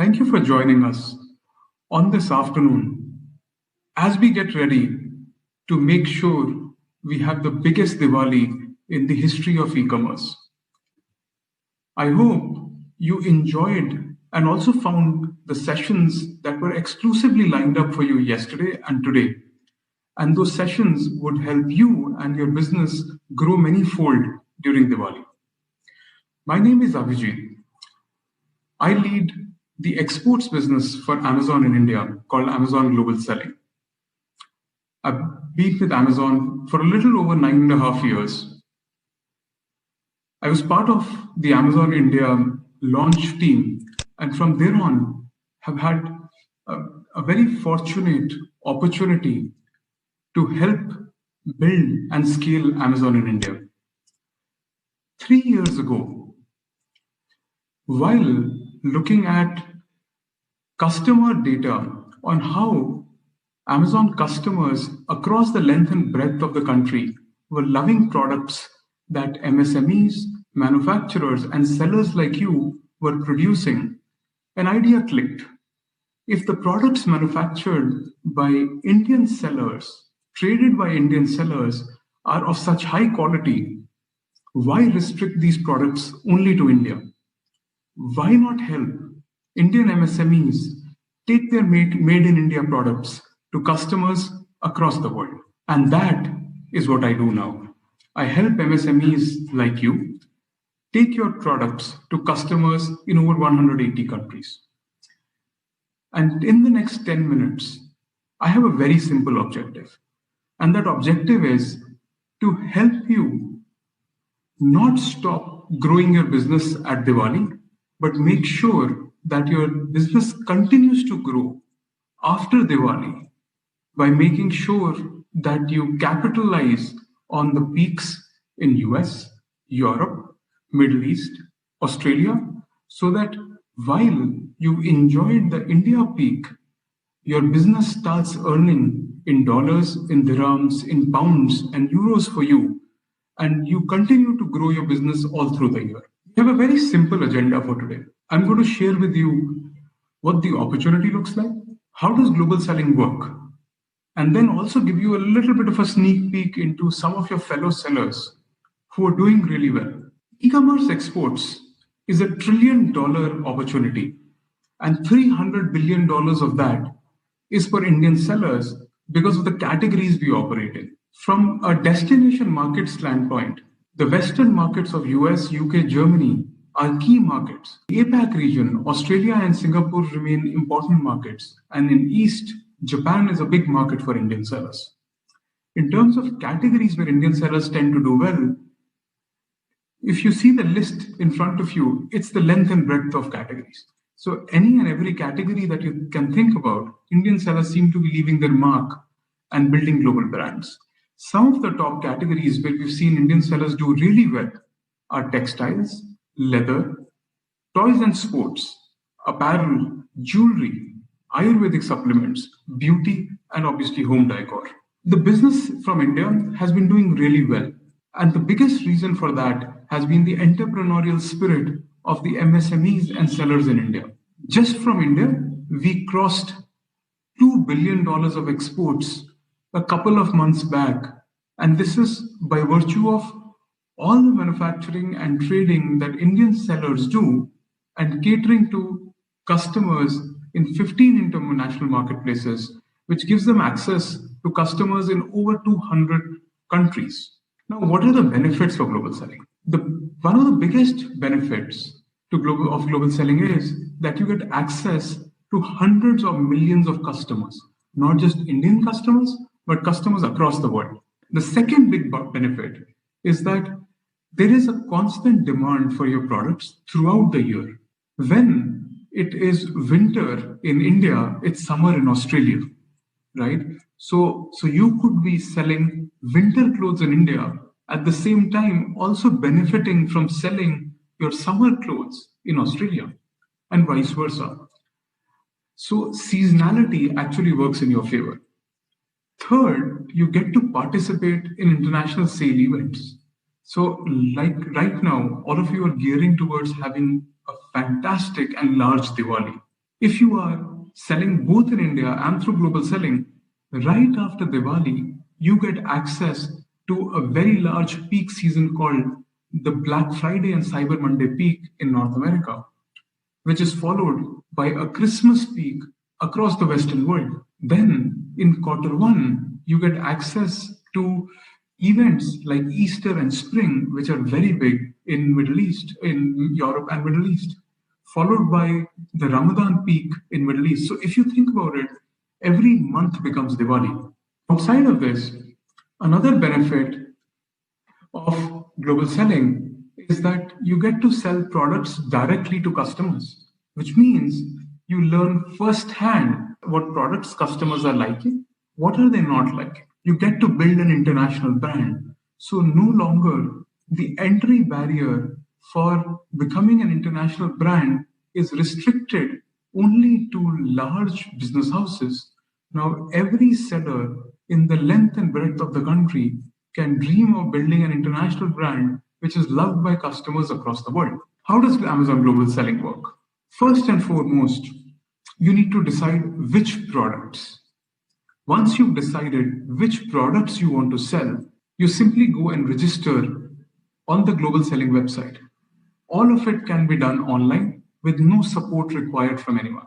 Thank you for joining us on this afternoon as we get ready to make sure we have the biggest Diwali in the history of e-commerce. I hope you enjoyed and also found the sessions that were exclusively lined up for you yesterday and today. And those sessions would help you and your business grow many-fold during Diwali. My name is Abhijit. I lead the exports business for Amazon in India called Amazon Global Selling. I've been with Amazon for a little over 9.5 years. I was part of the Amazon India launch team, and from there on have had a very fortunate opportunity to help build and scale Amazon in India. 3 years ago, while looking at customer data on how Amazon customers across the length and breadth of the country were loving products that MSMEs, manufacturers, and sellers like you were producing, an idea clicked. If the products manufactured by Indian sellers, traded by Indian sellers, are of such high quality, why restrict these products only to India? Why not help Indian MSMEs take their made in India products to customers across the world? And that is what I do now. I help MSMEs like you take your products to customers in over 180 countries. And in the next 10 minutes, I have a very simple objective. And that objective is to help you not stop growing your business at Diwali, but make sure that your business continues to grow after Diwali by making sure that you capitalize on the peaks in US, Europe, Middle East, Australia, so that while you enjoyed the India peak, your business starts earning in dollars, in dirhams, in pounds, and euros for you, and you continue to grow your business all through the year. We have a very simple agenda for today. I'm going to share with you what the opportunity looks like, how does global selling work, and then also give you a little bit of a sneak peek into some of your fellow sellers who are doing really well. E-commerce exports is $1 trillion opportunity, and $300 billion of that is for Indian sellers because of the categories we operate in. From a destination market standpoint, the Western markets of US, UK, Germany are key markets. The APAC region, Australia and Singapore remain important markets. And in East, Japan is a big market for Indian sellers. In terms of categories where Indian sellers tend to do well, if you see the list in front of you, it's the length and breadth of categories. So any and every category that you can think about, Indian sellers seem to be leaving their mark and building global brands. Some of the top categories where we've seen Indian sellers do really well are textiles, leather, toys and sports, apparel, jewelry, Ayurvedic supplements, beauty, and obviously home decor. The business from India has been doing really well. And the biggest reason for that has been the entrepreneurial spirit of the MSMEs and sellers in India. Just from India, we crossed $2 billion of exports a couple of months back. And this is by virtue of all the manufacturing and trading that Indian sellers do and catering to customers in 15 international marketplaces, which gives them access to customers in over 200 countries. Now, what are the benefits for global selling? One of the biggest benefits of global selling is that you get access to hundreds of millions of customers, not just Indian customers, but customers across the world. The second big benefit is that there is a constant demand for your products throughout the year. When it is winter in India, it's summer in Australia, right? So you could be selling winter clothes in India at the same time also benefiting from selling your summer clothes in Australia and vice versa. So seasonality actually works in your favor. Third, you get to participate in international sale events. So like right now, all of you are gearing towards having a fantastic and large Diwali. If you are selling both in India and through global selling, right after Diwali, you get access to a very large peak season called the Black Friday and Cyber Monday peak in North America, which is followed by a Christmas peak across the Western world. Then in quarter one, you get access to events like Easter and Spring, which are very big in Middle East, in Europe and Middle East, followed by the Ramadan peak in Middle East. So if you think about it, every month becomes Diwali. Outside of this, another benefit of global selling is that you get to sell products directly to customers, which means you learn firsthand what products customers are liking, what are they not liking. You get to build an international brand. So no longer the entry barrier for becoming an international brand is restricted only to large business houses. Now, every seller in the length and breadth of the country can dream of building an international brand which is loved by customers across the world. How does Amazon Global Selling work? First and foremost, you need to decide which products. Once you've decided which products you want to sell, you simply go and register on the Global Selling website. All of it can be done online with no support required from anyone.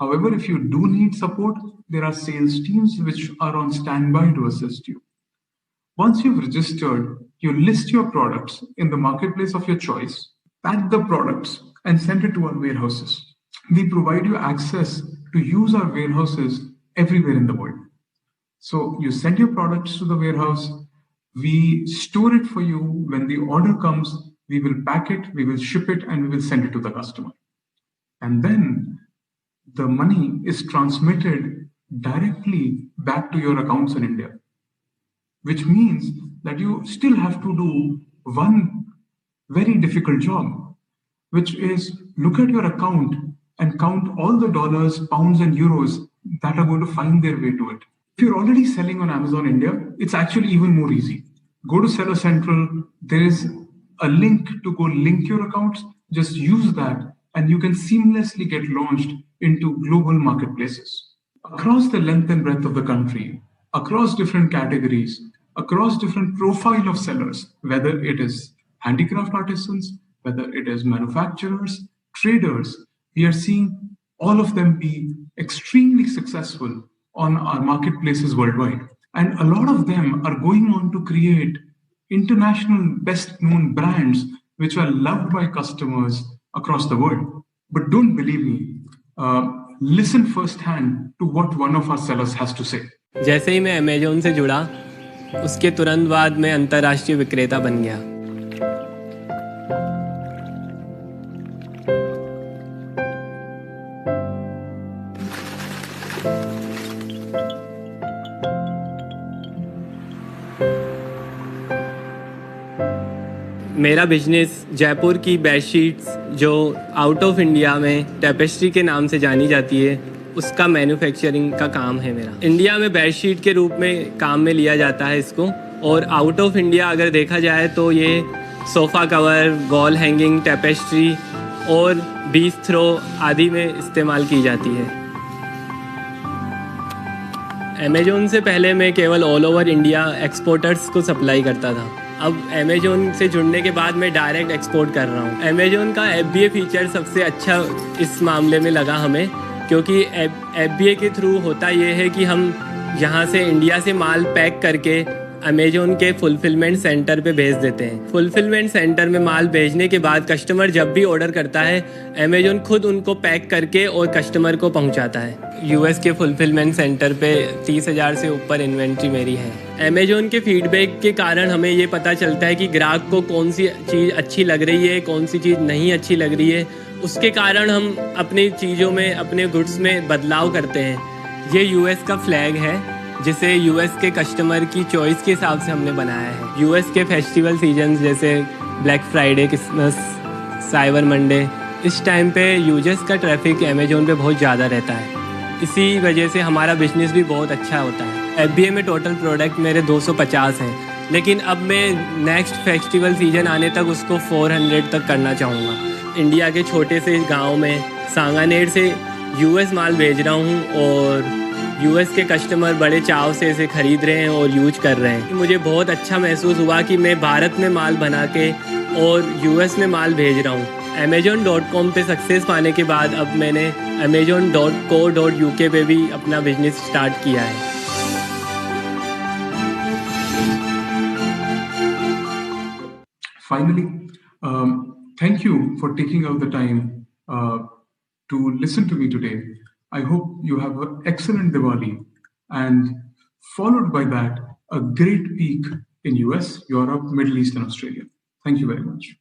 However, if you do need support, there are sales teams which are on standby to assist you. Once you've registered, you list your products in the marketplace of your choice, pack the products, and send it to our warehouses. We provide you access to use our warehouses everywhere in the world. So you send your products to the warehouse, we store it for you. When the order comes, we will pack it, we will ship it, and we will send it to the customer. And then the money is transmitted directly back to your accounts in India, which means that you still have to do one very difficult job, which is look at your account and count all the dollars, pounds, and euros that are going to find their way to it. If you're already selling on Amazon India, it's actually even more easy. Go to Seller Central, there is a link to go link your accounts, just use that, and you can seamlessly get launched into global marketplaces. Across the length and breadth of the country, across different categories, across different profile of sellers, whether it is handicraft artisans, whether it is manufacturers, traders, we are seeing all of them be extremely successful on our marketplaces worldwide. And a lot of them are going on to create international best known brands which are loved by customers across the world. But don't believe me, listen firsthand to what one of our sellers has to say. जैसे ही मैं Amazon से जुड़ा, उसके तुरंत बाद मैं अंतर्राष्ट्रीय विक्रेता बन गया। मेरा बिजनेस जयपुर की बेडशीट्स जो आउट ऑफ इंडिया में टेपेस्ट्री के नाम से जानी जाती है, उसका मैन्युफैक्चरिंग का काम है मेरा। इंडिया में बेडशीट के रूप में काम में लिया जाता है इसको, और आउट ऑफ इंडिया अगर देखा जाए तो ये sofa cover, wall hanging, tapestry और बीच थ्रो आदि में इस्तेमाल की जाती है। अमेज़न से पहले मैं केवल ऑल ओवर इंडिया एक्सपोर्टर्स को सप्लाई करता था। अब अमेज़न से जुड़ने के बाद मैं डायरेक्ट एक्सपोर्ट कर रहा हूँ। अमेज़न का FBA फीचर सबसे अच्छा इस मामले में लगा हमें, क्योंकि FBA के थ्रू होता ये है कि हम यहाँ से इंडिया से माल पैक करके अमेज़न के फुलफिलमेंट सेंटर पे भेज देते हैं। फुलफिलमेंट सेंटर में माल भेजने के बाद कस्टमर जब भी ऑर्डर करता है, अमेज़न खुद उनको पैक करके और कस्टमर को पहुंचाता है। US के फुलफिलमेंट सेंटर पे 30,000 से ऊपर इन्वेंट्री मेरी है। अमेज़न के फीडबैक के कारण हमें ये पता चलता है कि ग्राहक को कौन सी चीज़ अच्छी लग रही है, कौन सी चीज़ नहीं अच्छी लग रही है। उसके कारण हम अपनी चीज़ों में, अपने गुड्स में बदलाव करते हैं। ये US का फ्लैग है जिसे US के कस्टमर की चॉइस के हिसाब से हमने बनाया है। US के फेस्टिवल सीजन जैसे black Friday, Christmas, cyber Monday, इस टाइम पे यूजर्स का ट्रैफिक अमेज़न पे बहुत ज़्यादा रहता है। इसी वजह से हमारा बिजनेस भी बहुत अच्छा होता है। FBA में टोटल प्रोडक्ट मेरे 250 हैं, लेकिन अब मैं नेक्स्ट फेस्टिवल सीजन आने तक उसको 400 तक करना चाहूँगा। इंडिया के छोटे से गांव में सांगानेर से यूएस माल भेज रहा हूँ और यूएस के कस्टमर बड़े चाव से इसे ख़रीद रहे हैं और यूज कर रहे हैं। मुझे बहुत अच्छा महसूस हुआ कि मैं भारत में माल बना के और यूएस में माल भेज रहा हूँ। Amazon.com पे सक्सेस पाने के बाद अब मैंने Amazon.co.uk पे भी अपना बिजनेस स्टार्ट किया है। Finally, thank you for taking out the time to listen to me today. I hope you have an excellent Diwali and followed by that, a great peak in US, Europe, Middle East, and Australia. Thank you very much.